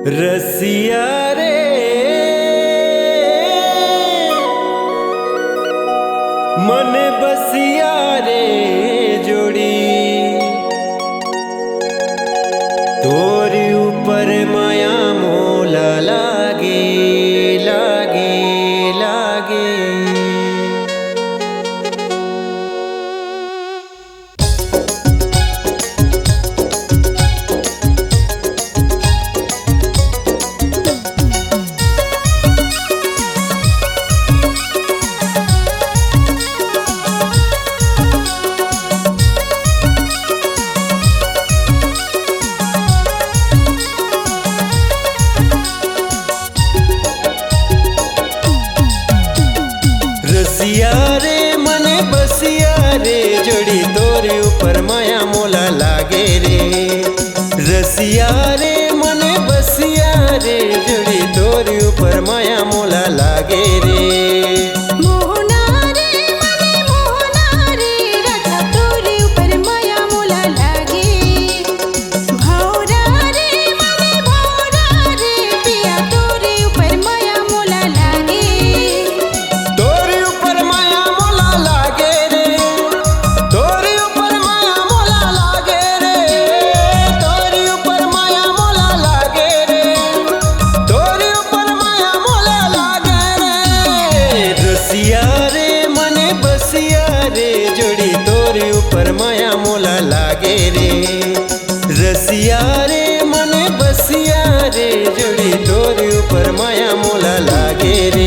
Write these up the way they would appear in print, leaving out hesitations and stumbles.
रसिया रे मन बसिया रे जोड़ी तोरी ऊपर माया मोला लागे लागे लागे। रसिया रे मने बसिया रे जोड़ी तोरे ऊपर माया मोला लागे रे। रसिया रे मने बसिया रे जोड़ी तोरे ऊपर माया मोला लागे रे। जोड़ी तोरे ऊपर माया मोला लागे रे। रसिया रे मने बसिया रे जोड़ी तोरे ऊपर माया मोला लागे रे।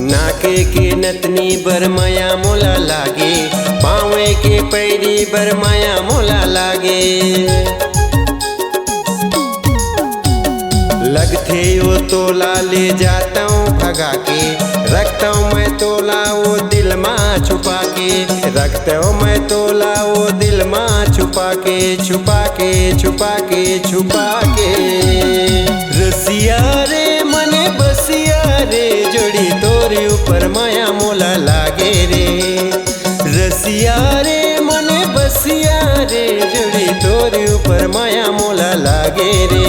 नाके के नतनी बर माया मोला लागे, पाँवे के पैरी बर माया मोला लागे। लगथे वो तोला ले जाता हूँ भगा के, रखता हूँ मैं तोला वो दिल माँ छुपा के। रखता हूँ मैं तोला वो दिल माँ छुपा के छुपा के छुपा के छुपा के। रसिया रे मने बसिया रे जोड़ी तोरे ऊपर माया मोला लागे रे। रसिया रे मने बसिया रे जोड़ी तोरे ऊपर माया मोला लागे रे।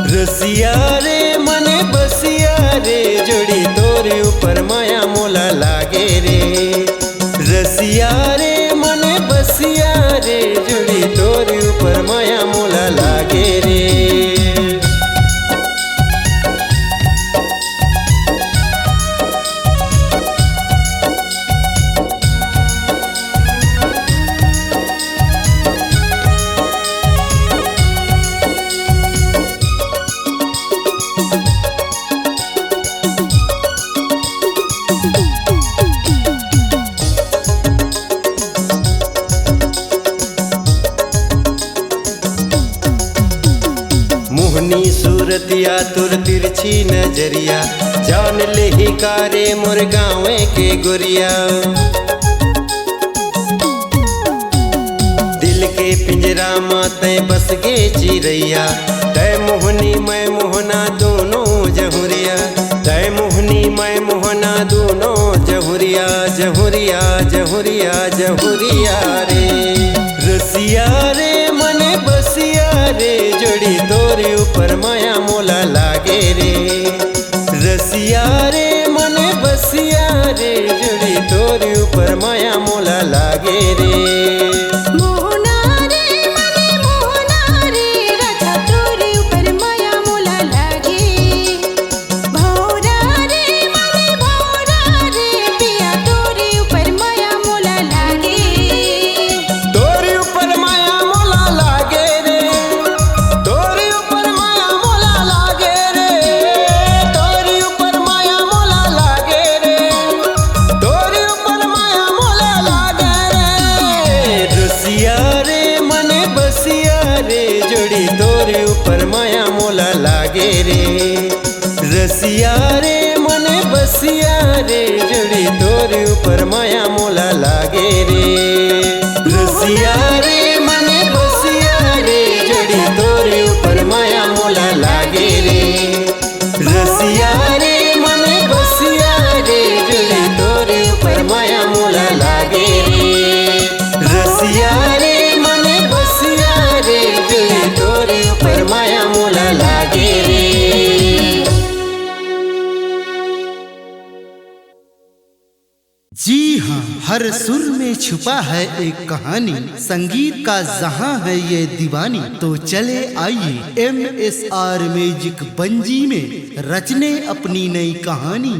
रसिया रे मने बसिया रे जोड़ी तोरे ऊपर माया मोला लागे रे। रसिया रे मने बसिया रे जोड़ी तोरे ऊपर माया मोला लागे रे। मोहनी सूरतिया तुर तिरछी नजरिया, जान ले ही कारे मोर गाँवे के गुरिया। दिल के पिंजरा माते बस गे चिरैया, तय मोहनी मैं मोहना दोनों जहुरिया, तय मोहनी मैं मोहना दोनों जहुरिया। जहुरिया जहुरिया जहुरिया रे रसिया रे मने बसिया रे, जोड़ी तोरे ऊपर माया मोला लागे रे। रसिया रे मने बसिया रे, जोड़ी तोरे ऊपर माया मोला लागे रे। रसिया रे मने बसिया रे, जोड़ी तोरे ऊपर माया मोला लागे रे। रसिया रे मने बसिया रे, जोड़ी तोरे ऊपर माया मोला लागे रे। रसिया रे मने बसिया रे, जोड़ी तोरे ऊपर माया मोला लागे रे। रसिया रे मने बसिया रे, जोड़ी तोरे ऊपर माया मोला लागे रे। जी हाँ, हर सुर में छुपा है एक कहानी, संगीत का जहां है ये दीवानी। तो चले आइए MSR म्यूजिक बंजी में रचने अपनी नई कहानी।